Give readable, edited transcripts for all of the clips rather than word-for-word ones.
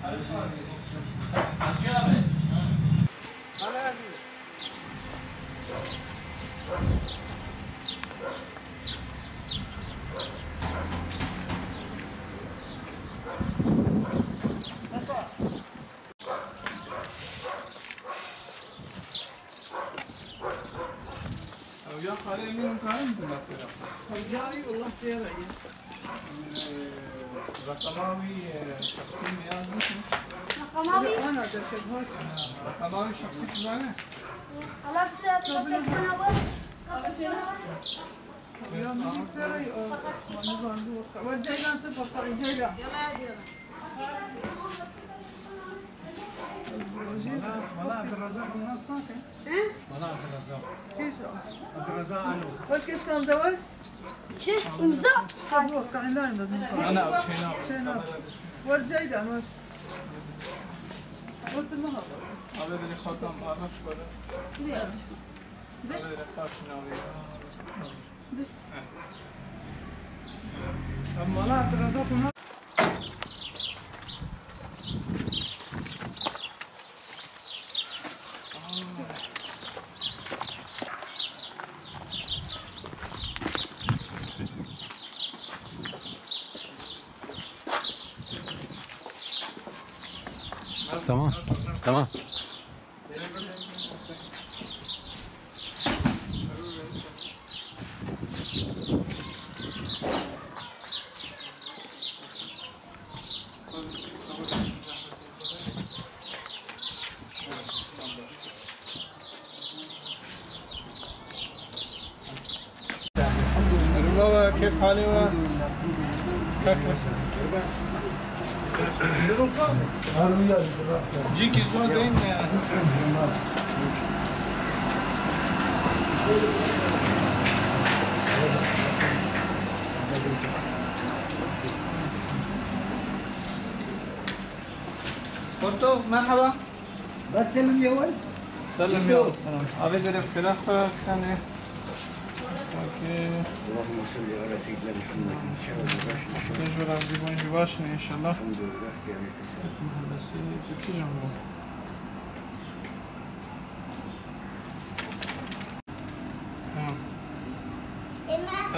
يا خالي من كان بالله خرجاري والله خير رقماوي شخصي ميازن رقماوي انا ذكرت رقماوي شخصي كذا الله بسبب تلفون اول يوم يشتري نظام ودينا تفطر الجيلة والله عبد الرزاق منصة والله عبد الرزاق كيف عبد الرزاق عنو بس كيف كان دوي؟ شوف امزق توقع لا انا شينا والجيلة ما قلت النهار هذا اللي خاتم انا شكرا هذا اللي خاشنا اما لا عبد الرزاق منصة تمام تمام ربما كيف حالي كيف جيكي زودين قلتو مرحبا بسلم يا ولد سلم يا سلام أبي درب فراخ كان إيه اوكي اللهم صل على سيدنا محمد ان شاء الله نجور عزيز ونجي باشن ان شاء الله الحمد لله يعني تسلم بس كيف جنبه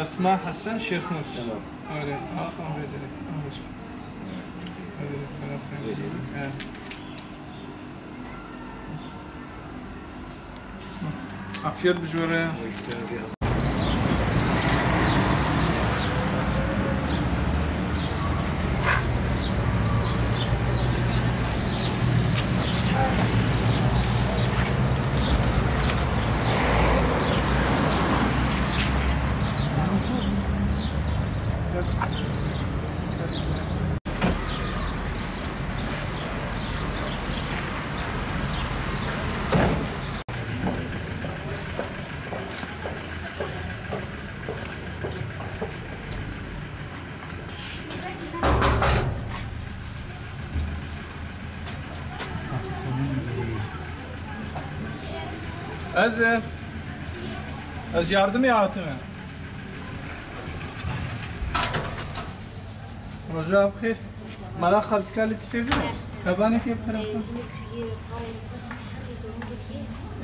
اسماء حسن شيخ موس تمام أولي عافية بجورة از yardım yaptım. رجاء بخير. ملا خالتك اللي تفيدي؟ كبانك كيف خرجت؟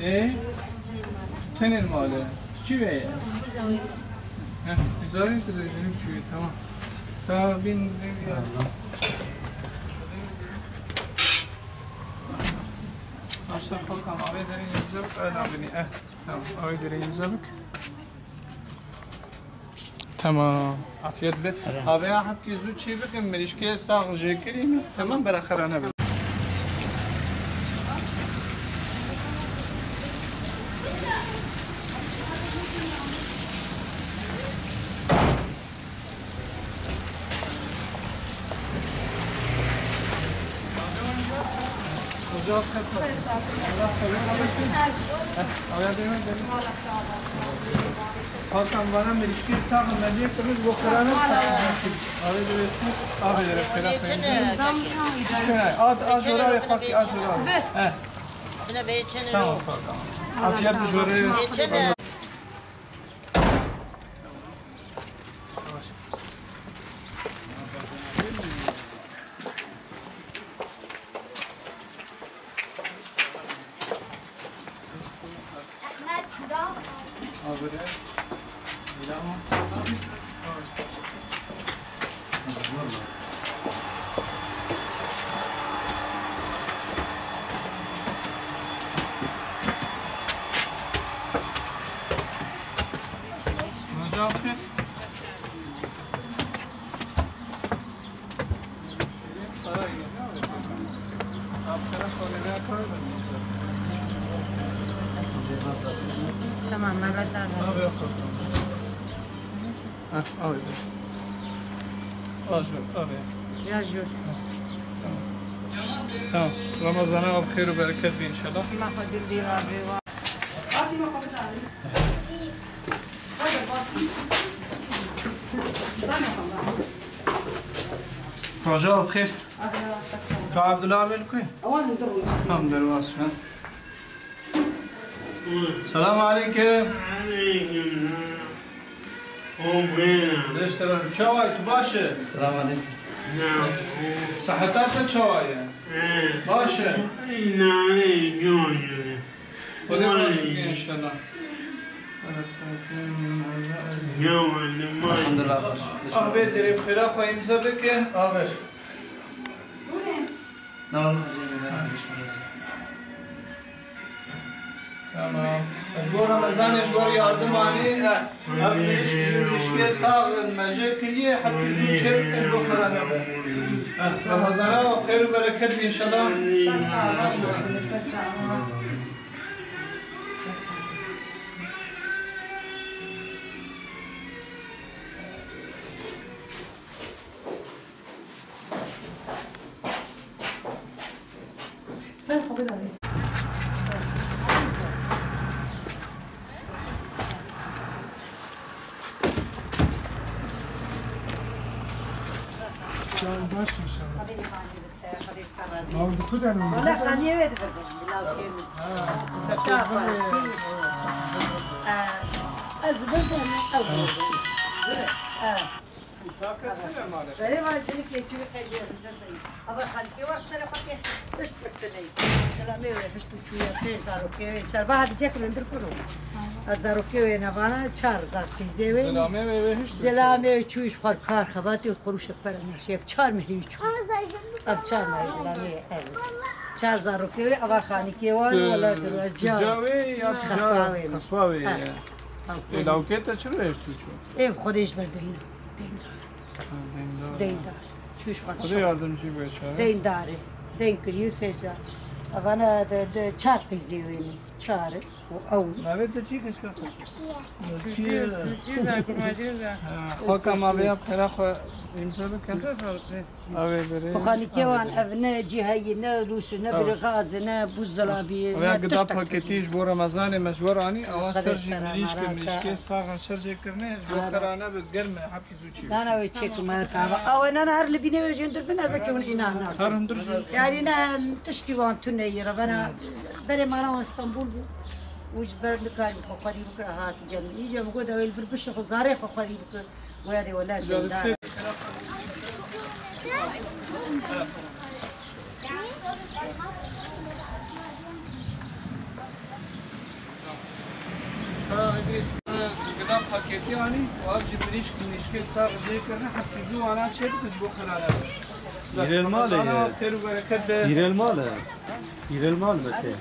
ايه؟ تنين ماله. چی به؟ اجازه تلویزیونی چی؟ تمام. تا بین اشتر خالكم آبی دارین یوزب نبینی تمام آبی دارین یوزبک تمام عافیت به آبی هم که زود چی بکن مریش که ساق جکریم تمام براخره نبید جواب خدمت. الله سلام علیکم. آیا دیدم دیدم. خواستم وارم مریشکی ساق ملیه کنید بخورانه. آیا دیدم. آیا دیدم. خیلی. آد جورای خاکی آد جورای. بنا بیچن رو. تمام خواستم. عافیت جوری. تمام مرة ثانية. يا جور. تمام رمضان بخير وبركات بيه ان شاء الله. ما قدر دي رابي. رجاء بخير. عبد الله عامل كويس؟ الحمد لله. السلام عليكم. عليكم وبخير. ليش ترى شواي تباشر؟ السلام عليكم. نعم. صحتك شواي؟ باشا. نعم جوجو. خذي ماشي ان شاء الله. الحمد لله. أهبي دري بخير أخوي مزبك أهبي. نعم. تمام. أجبور رمضان أجبور ياردم عني. أبنيش مشكلة صاغ المجاكلية حتى زوج شرب أجبور خرانة. رمضان وخير وبركات إن شاء الله. والله خانية وين الزبدة من أول. غير ما يجيك يجيب خير. أبغى خالتي وأكثر خالتي إيش بتكلم؟ سلامي وإيش تشويه زاروكي وين شار بعد جاك من دركرو. زاروكي وين أبانا شار زار في زوين. سلامي وإيش؟ سلامي وشويش خال كار خباتي وقروش فرنا شيف شار مهيش. أب شار ما سلامي أبد. شار زاروكي وين أبغى خاني كيوان ولا دروز جاوي يا خسواوي. خسواوي. لو كنت شو ليش تشوف؟ إيه خديش بردينا. دين دار. شوش خد خذي yardımcı bu çare. دين داري. دين كريو سيجا. أنا ده شار بيزيويني. شار أو. Evet de çıkış kalkış. خاك ما بيا بخير خو يمسلك كان. أبي بري. وخاني كيوان أبناء جهينا روسنا برغازنا بوزدلابي. ويا قدام باكيتيش بو رمضان مجبور عني أو سرجي مليش كمليش ساعة سرجي كرني جو خرانا بتقرم حبي زوجي. أنا ويتشيك ما كابا أو أنا هار اللي بيني وجندر بنا بكون إنانا. هارم درج. يعني أنا تشكي وان تنير أنا بري مرة اسطنبول وش برنكان بخاري بكرة هات جمع يجي مقود أول بربش خزاري بخاري بكرة ويا ولا زندان. قدام باكيتي يعني وأرجع مليش كل ساعة زي كرنا حتى زو أنا شيء بتجبو خلانا. يرى المال خير وبركات. يرى المال يرى المال متى